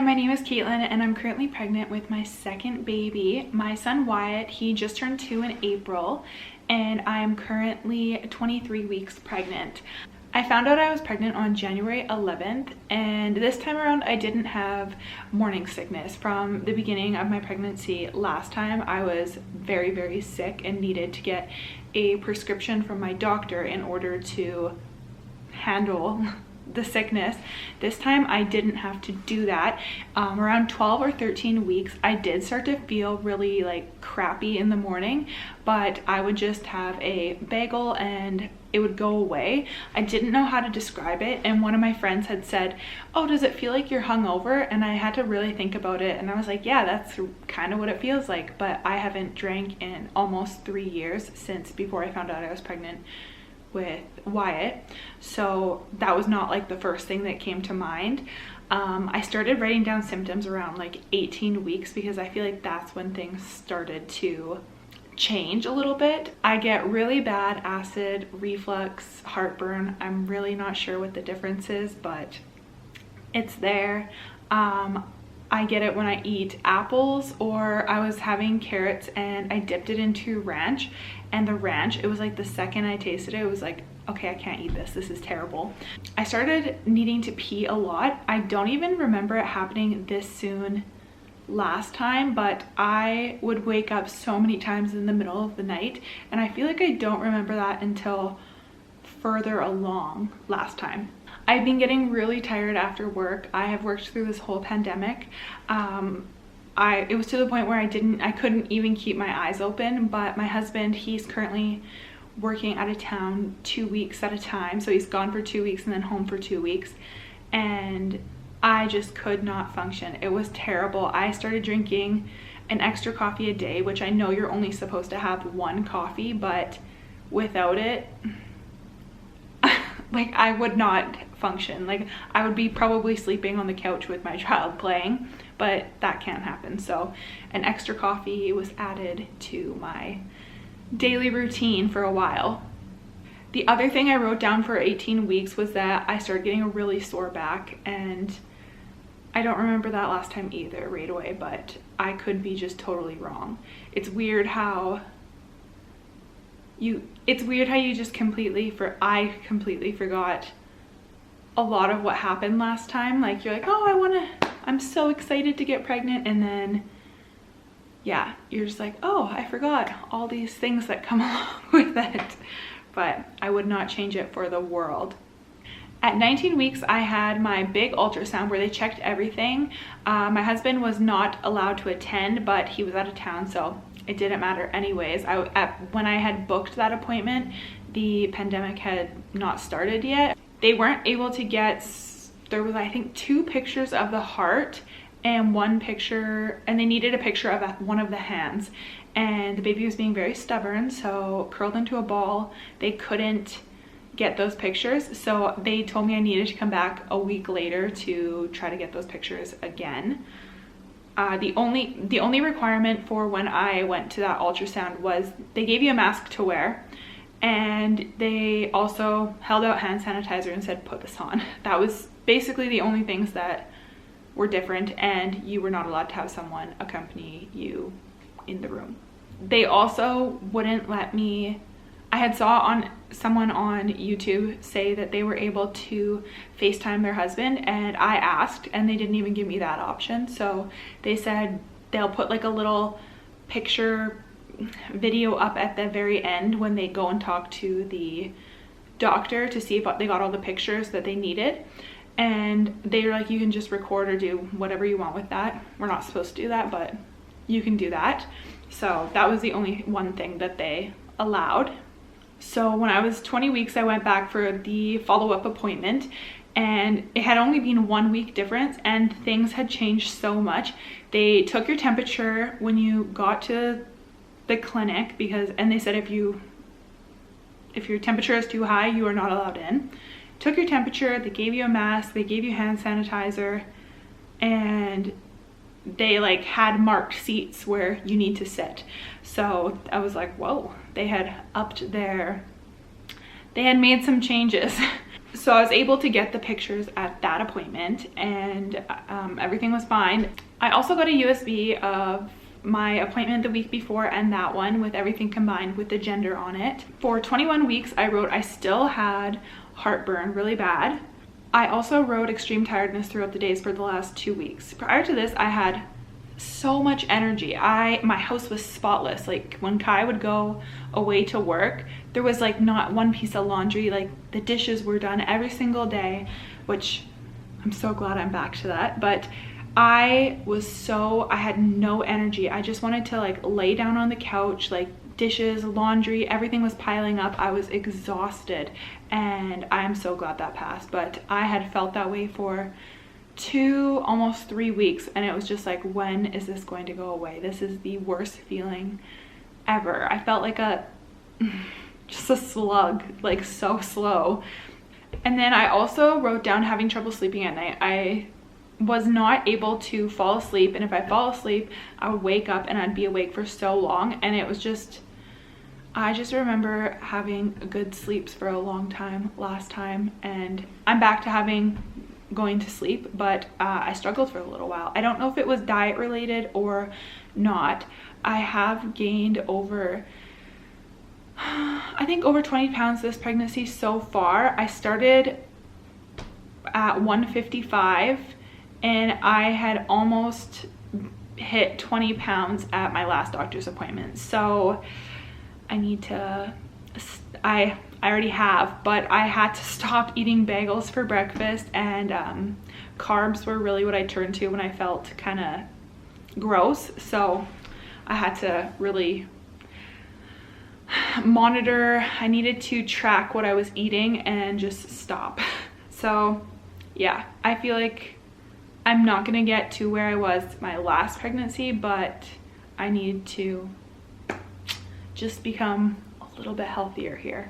my name is Caitlin and I'm currently pregnant with my second baby. My son Wyatt, he just turned 2 in April and I'm currently 23 weeks pregnant. I found out I was pregnant on January 11th and this time around I didn't have morning sickness. From the beginning of my pregnancy last time, I was very sick and needed to get a prescription from my doctor in order to handle the sickness. This time I didn't have to do that. Around 12 or 13 weeks I did start to feel really like crappy in the morning, but I would just have a bagel and it would go away. I didn't know how to describe it, and one of my friends had said, oh, does it feel like you're hungover? And I had to really think about it, and I was like, yeah, that's kind of what it feels like. But I haven't drank in almost 3 years since before I found out I was pregnant with Wyatt, so that was not like the first thing that came to mind. I started writing down symptoms around like 18 weeks because I feel like that's when things started to change a little bit. I get really bad acid reflux, heartburn. I'm really not sure what the difference is, but it's there. I get it when I eat apples, or I was having carrots and I dipped it into ranch, and the ranch, it was like the second I tasted it, it was like, okay, I can't eat this. This is terrible. I started needing to pee a lot. I don't even remember it happening this soon last time, but I would wake up so many times in the middle of the night, and I feel like I don't remember that until further along last time. I've been getting really tired after work. I have worked through this whole pandemic. It was to the point where I couldn't even keep my eyes open, but my husband, he's currently working out of town 2 weeks at a time. So he's gone for 2 weeks and then home for 2 weeks. And I just could not function. It was terrible. I started drinking an extra coffee a day, which I know you're only supposed to have 1 coffee, but without it, like I would not function. Like I would be probably sleeping on the couch with my child playing, but that can't happen. So an extra coffee was added to my daily routine for a while. The other thing I wrote down for 18 weeks was that I started getting a really sore back, and I don't remember that last time either right away, but I could be just totally wrong. It's weird how you just I completely forgot a lot of what happened last time. Like you're like, oh, I'm so excited to get pregnant, and then yeah, you're just like, oh, I forgot all these things that come along with it. But I would not change it for the world. At 19 weeks, I had my big ultrasound where they checked everything. My husband was not allowed to attend, but he was out of town, so it didn't matter anyways. When I had booked that appointment, the pandemic had not started yet. They weren't able to get, there was I think 2 pictures of the heart and 1 picture, and they needed a picture of one of the hands. And the baby was being very stubborn, so curled into a ball. They couldn't get those pictures, so they told me I needed to come back a week later to try to get those pictures again. The only requirement for when I went to that ultrasound was they gave you a mask to wear, and they also held out hand sanitizer and said, put this on. That was basically the only things that were different, and you were not allowed to have someone accompany you in the room. They also wouldn't let me, I had saw someone on YouTube say that they were able to FaceTime their husband, and I asked and they didn't even give me that option. So they said they'll put like a little picture video up at the very end when they go and talk to the doctor to see if they got all the pictures that they needed. And they were like, you can just record or do whatever you want with that. We're not supposed to do that, but you can do that. So that was the only one thing that they allowed. So when I was 20 weeks, I went back for the follow-up appointment, and it had only been 1 week difference and things had changed so much. They took your temperature when you got to the clinic and they said if your temperature is too high, you are not allowed in. Took your temperature, they gave you a mask, they gave you hand sanitizer, and they like had marked seats where you need to sit. So I was like, whoa, they had made some changes. So I was able to get the pictures at that appointment, and everything was fine. I also got a USB of my appointment the week before and that one, with everything combined with the gender on it. For 21 weeks, I wrote I still had heartburn really bad. I also wrote extreme tiredness throughout the days for the last 2 weeks. Prior to this, I had so much energy. My house was spotless. Like when Kai would go away to work, there was like not one piece of laundry. Like the dishes were done every single day, which I'm so glad I'm back to that. But I had no energy. I just wanted to like lay down on the couch, like dishes, laundry, everything was piling up. I was exhausted, and I'm so glad that passed. But I had felt that way for 2, almost 3 weeks, and it was just like, when is this going to go away? This is the worst feeling ever. I felt like just a slug, like so slow. And then I also wrote down having trouble sleeping at night. I was not able to fall asleep, and if I fall asleep, I would wake up and I'd be awake for so long, and it was just, I just remember having good sleeps for a long time last time, and I'm back to going to sleep, but I struggled for a little while. I don't know if it was diet related or not. I have gained I think over 20 pounds this pregnancy so far. I started at 155, and I had almost hit 20 pounds at my last doctor's appointment. So I need to, I already have, but I had to stop eating bagels for breakfast, and carbs were really what I turned to when I felt kind of gross. So I had to really monitor. I needed to track what I was eating and just stop. So yeah, I feel like I'm not gonna get to where I was my last pregnancy, but I need to just become a little bit healthier here.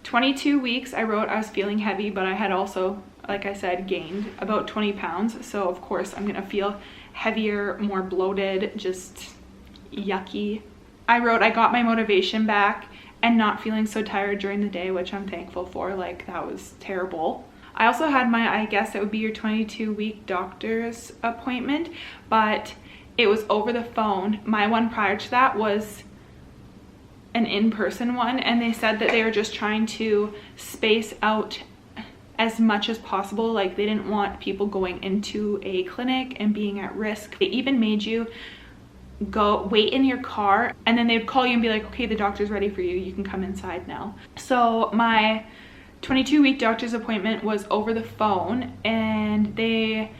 22 weeks, I wrote I was feeling heavy, but I had also, like I said, gained about 20 pounds. So of course I'm gonna feel heavier, more bloated, just yucky. I wrote I got my motivation back and not feeling so tired during the day, which I'm thankful for. Like that was terrible. I also had my, I guess it would be your 22-week doctor's appointment, but it was over the phone. My one prior to that was an in-person one, and they said that they were just trying to space out as much as possible. Like they didn't want people going into a clinic and being at risk. They even made you go wait in your car, and then they'd call you and be like, okay, the doctor's ready for you, you can come inside now. So my 22-week doctor's appointment was over the phone, and they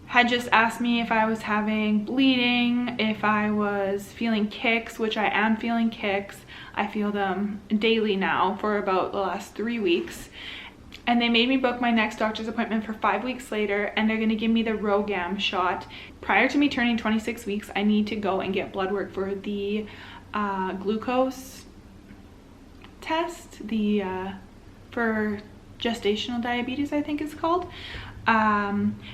had just asked me if I was having bleeding, if I was feeling kicks, which I am feeling kicks. I feel them daily now for about the last 3 weeks. And they made me book my next doctor's appointment for 5 weeks later, and they're gonna give me the RhoGAM shot. Prior to me turning 26 weeks, I need to go and get blood work for the glucose test, for gestational diabetes, I think it's called.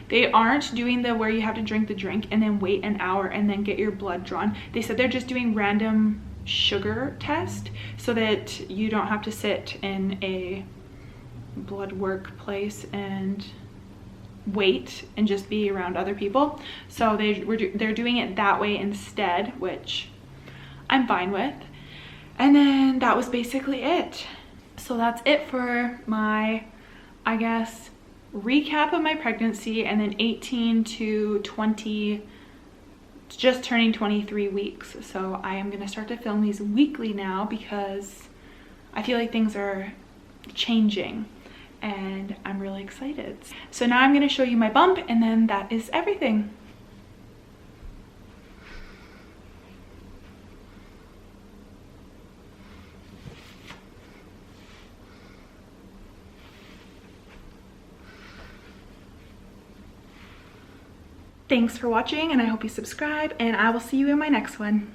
They aren't doing the where you have to drink the drink and then wait an hour and then get your blood drawn. They said they're just doing random sugar test so that you don't have to sit in a blood work place and wait and just be around other people. So they're doing it that way instead, which I'm fine with. And then that was basically it. So that's it for my, I guess, recap of my pregnancy, and then 18 to 20, just turning 23 weeks. So I am gonna start to film these weekly now because I feel like things are changing and I'm really excited. So now I'm gonna show you my bump, and then that is everything. Thanks for watching, and I hope you subscribe, and I will see you in my next one.